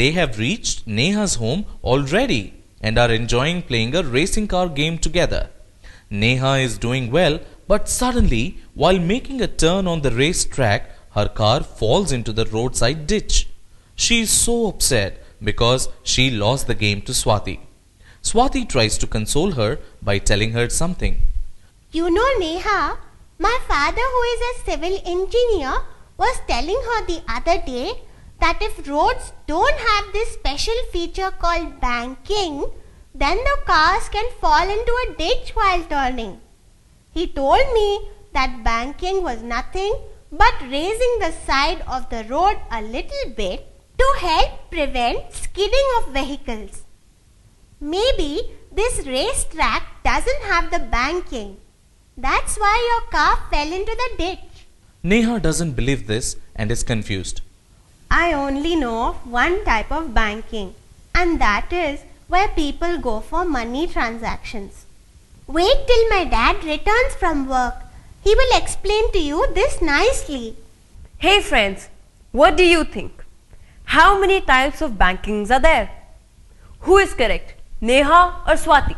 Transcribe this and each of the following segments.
They have reached Neha's home already and are enjoying playing a racing car game together. Neha is doing well, but suddenly, while making a turn on the race track, her car falls into the roadside ditch. She is so upset because she lost the game to Swati. Swati tries to console her by telling her something. You know, Neha, my father, who is a civil engineer, was telling her the other day that if roads don't have this special feature called banking, then the cars can fall into a ditch while turning. He told me that banking was nothing but raising the side of the road a little bit to help prevent skidding of vehicles. Maybe this racetrack doesn't have the banking. That's why your car fell into the ditch. Neha doesn't believe this and is confused. I only know of one type of banking, and that is where people go for money transactions. Wait till my dad returns from work. He will explain to you this nicely. Hey friends, what do you think? How many types of bankings are there? Who is correct, Neha or Swati?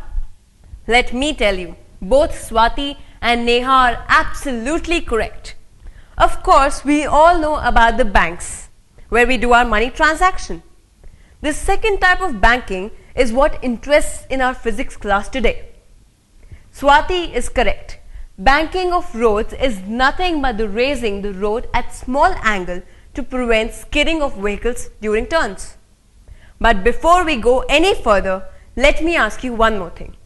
Let me tell you, both Swati and Neha are absolutely correct. Of course, we all know about the banks, where we do our money transaction. The second type of banking is what interests in our physics class today. Swati is correct. Banking of roads is nothing but the raising the road at small angle to prevent skidding of vehicles during turns. But before we go any further, let me ask you one more thing.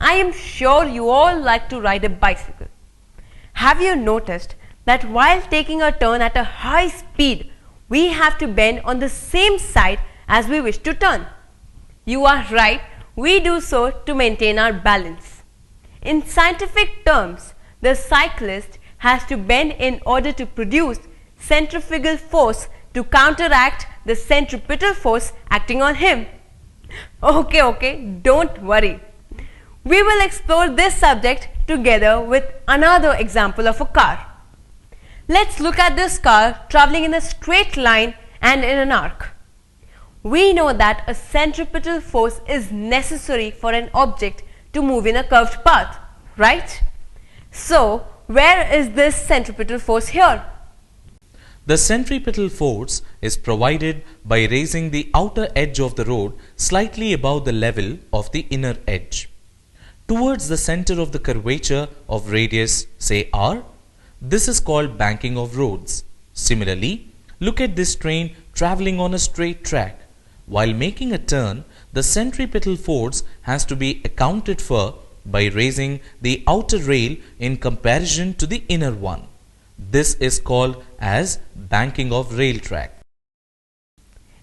I am sure you all like to ride a bicycle. Have you noticed that while taking a turn at a high speed, we have to bend on the same side as we wish to turn? You are right, we do so to maintain our balance. In scientific terms, the cyclist has to bend in order to produce centrifugal force to counteract the centripetal force acting on him. Okay, don't worry. We will explore this subject together with another example of a car. Let's look at this car traveling in a straight line and in an arc. We know that a centripetal force is necessary for an object to move in a curved path, right? So, where is this centripetal force here? The centripetal force is provided by raising the outer edge of the road slightly above the level of the inner edge, towards the center of the curvature of radius, say r. This is called banking of roads. Similarly, look at this train traveling on a straight track. While making a turn, the centripetal force has to be accounted for by raising the outer rail in comparison to the inner one. This is called as banking of rail track.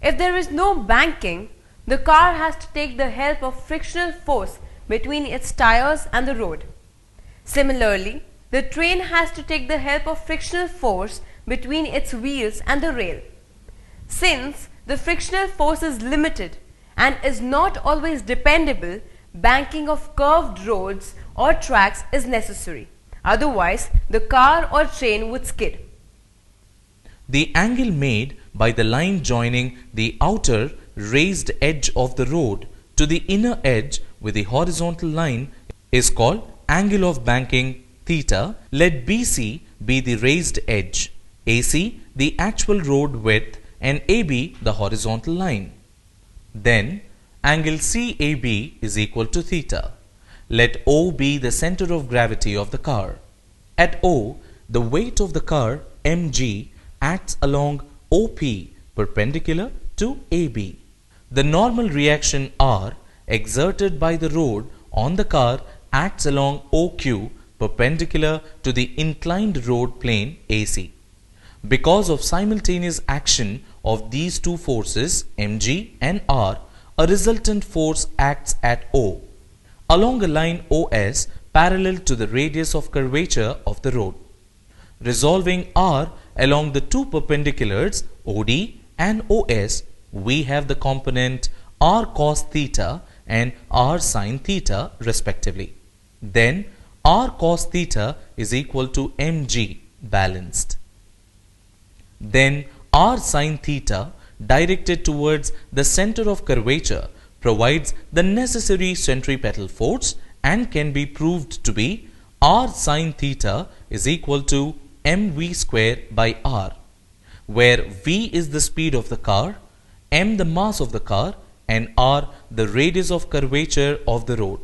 If there is no banking, the car has to take the help of frictional force between its tires and the road. Similarly, the train has to take the help of frictional force between its wheels and the rail. Since the frictional force is limited and is not always dependable, banking of curved roads or tracks is necessary. Otherwise, the car or train would skid. The angle made by the line joining the outer raised edge of the road to the inner edge with the horizontal line is called angle of banking theta. Let BC be the raised edge, AC the actual road width, and AB the horizontal line. Then angle CAB is equal to theta. Let O be the center of gravity of the car. At O, the weight of the car mg acts along OP perpendicular to AB. The normal reaction R exerted by the road on the car acts along OQ perpendicular to the inclined road plane AC. Because of simultaneous action of these two forces mg and R, a resultant force acts at O along a line OS parallel to the radius of curvature of the road. Resolving R along the two perpendiculars OD and OS, we have the component R cos theta and R sin theta respectively. Then R cos theta is equal to mg balanced. Then R sin theta directed towards the center of curvature provides the necessary centripetal force and can be proved to be r sine theta is equal to mv square by r, where v is the speed of the car, m the mass of the car, and r the radius of curvature of the road.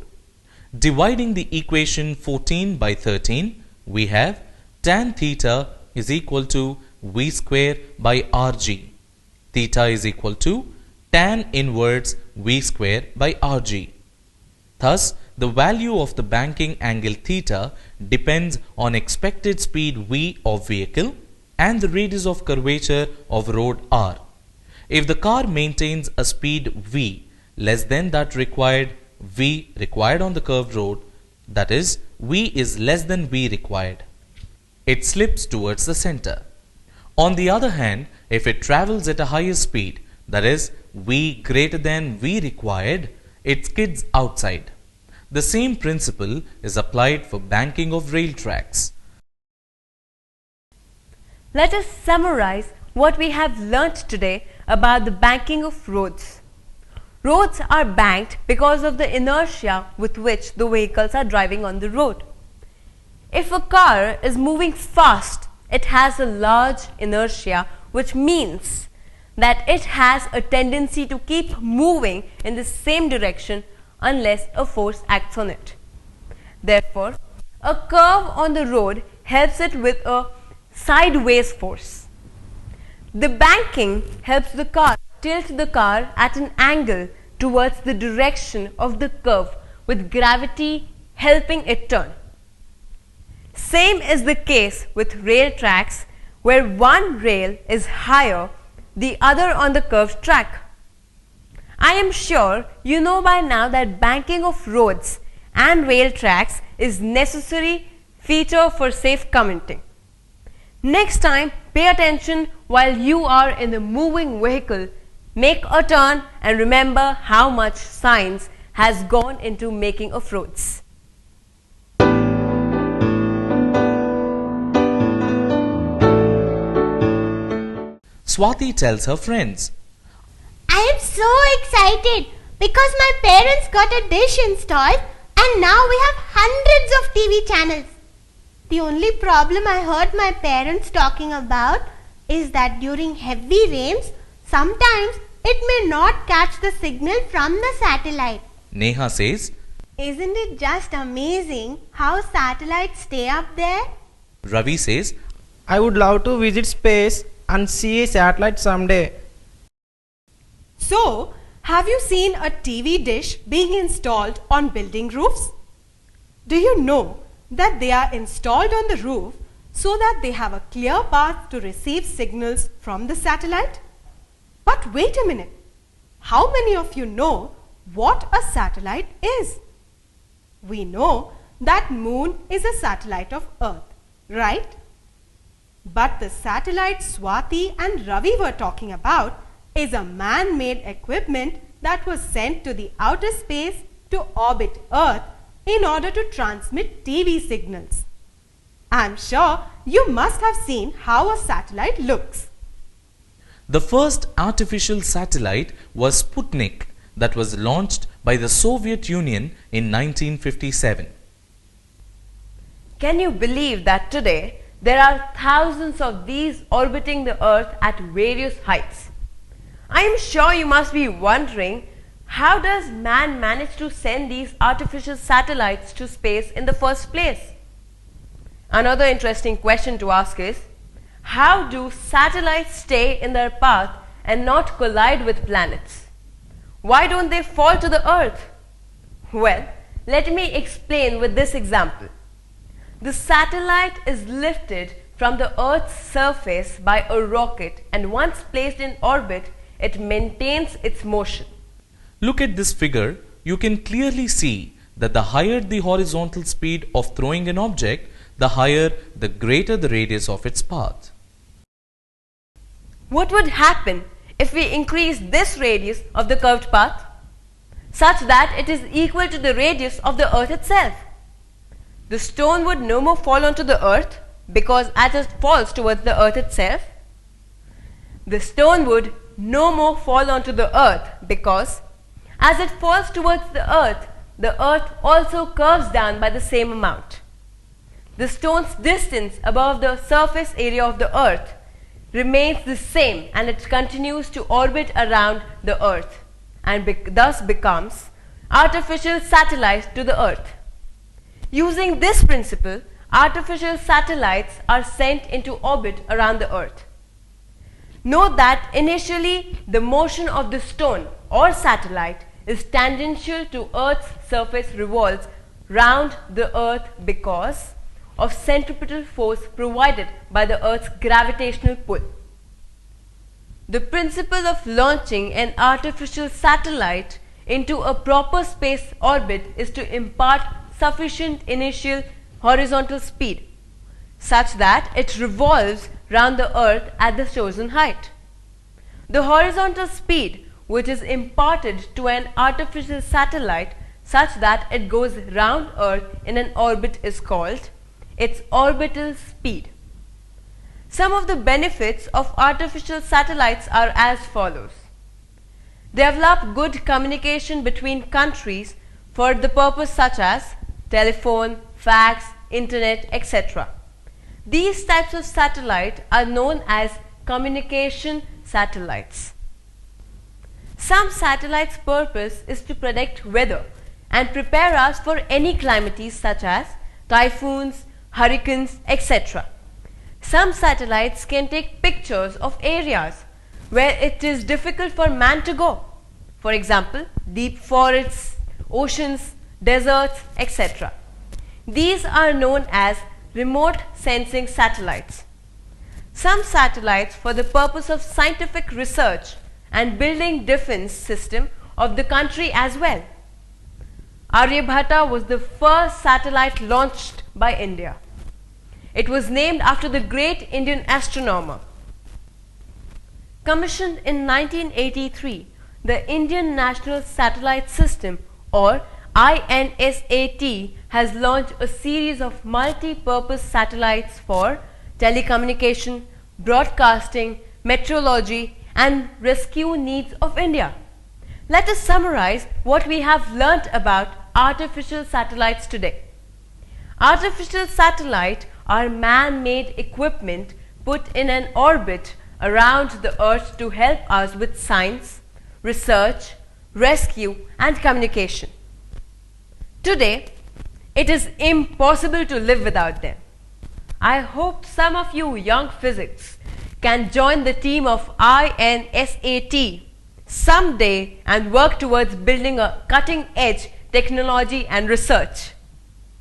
Dividing the equation 14 by 13, we have tan theta is equal to v square by rg. Theta is equal to tan inverse v square by rg. Thus, the value of the banking angle theta depends on expected speed v of vehicle and the radius of curvature of road r. If the car maintains a speed v less than that required on the curved road, that is, v is less than v required, it slips towards the center. On the other hand, if it travels at a higher speed, that is, v greater than v required, it skids outside. The same principle is applied for banking of rail tracks. Let us summarize what we have learnt today about the banking of roads. Roads are banked because of the inertia with which the vehicles are driving on the road. If a car is moving fast, it has a large inertia, which means that it has a tendency to keep moving in the same direction unless a force acts on it. Therefore, a curve on the road helps it with a sideways force. The banking helps the car tilt the car at an angle towards the direction of the curve, with gravity helping it turn. Same is the case with rail tracks, where one rail is higher, the other on the curved track. I am sure you know by now that banking of roads and rail tracks is necessary feature for safe commuting. Next time, pay attention while you are in a moving vehicle. Make a turn and remember how much science has gone into making of roads. Swati tells her friends, I am so excited because my parents got a dish installed and now we have hundreds of TV channels. The only problem I heard my parents talking about is that during heavy rains, sometimes it may not catch the signal from the satellite. Neha says, Isn't it just amazing how satellites stay up there? Ravi says, I would love to visit space and see a satellite someday. So, have you seen a TV dish being installed on building roofs? Do you know that they are installed on the roof so that they have a clear path to receive signals from the satellite? But wait a minute. How many of you know what a satellite is? We know that Moon is a satellite of Earth, right? But the satellite Swati and Ravi were talking about is a man-made equipment that was sent to the outer space to orbit Earth in order to transmit TV signals. I'm sure you must have seen how a satellite looks. the first artificial satellite was Sputnik that was launched by the Soviet Union in 1957. Can you believe that today there are thousands of these orbiting the Earth at various heights? I am sure you must be wondering, how does man manage to send these artificial satellites to space in the first place? Another interesting question to ask is, how do satellites stay in their path and not collide with planets? Why don't they fall to the Earth? Well, let me explain with this example. The satellite is lifted from the Earth's surface by a rocket, and once placed in orbit, it maintains its motion. Look at this figure. You can clearly see that the higher the horizontal speed of throwing an object, the greater the radius of its path. What would happen if we increase this radius of the curved path such that it is equal to the radius of the Earth itself? The stone would no more fall onto the Earth because as it falls towards the Earth itself, the stone would no more fall onto the earth because as it falls towards the earth also curves down by the same amount. The stone's distance above the surface area of the earth remains the same and it continues to orbit around the earth and thus becomes artificial satellites to the earth. Using this principle, artificial satellites are sent into orbit around the earth. Note that initially the motion of the stone or satellite is tangential to Earth's surface, revolves round the earth because of centripetal force provided by the Earth's gravitational pull. The principle of launching an artificial satellite into a proper space orbit is to impart sufficient initial horizontal speed such that it revolves round the earth at the chosen height. The horizontal speed which is imparted to an artificial satellite such that it goes round earth in an orbit is called its orbital speed. Some of the benefits of artificial satellites are as follows. Develop good communication between countries for the purpose such as telephone, fax, internet, etc. These types of satellite are known as communication satellites. Some satellites' purpose is to predict weather and prepare us for any calamities such as typhoons, hurricanes, etc. Some satellites can take pictures of areas where it is difficult for man to go. For example, deep forests, oceans, deserts, etc. These are known as remote sensing satellites. Some satellites for the purpose of scientific research and building defense system of the country as well. Aryabhata was the first satellite launched by India. It was named after the great Indian astronomer. Commissioned in 1983, the Indian National Satellite System or INSAT has launched a series of multi-purpose satellites for telecommunication, broadcasting, meteorology and rescue needs of India. Let us summarize what we have learnt about artificial satellites today. Artificial satellites are man-made equipment put in an orbit around the earth to help us with science, research, rescue and communication. Today, it is impossible to live without them. I hope some of you young physics can join the team of INSAT someday and work towards building a cutting-edge technology and research.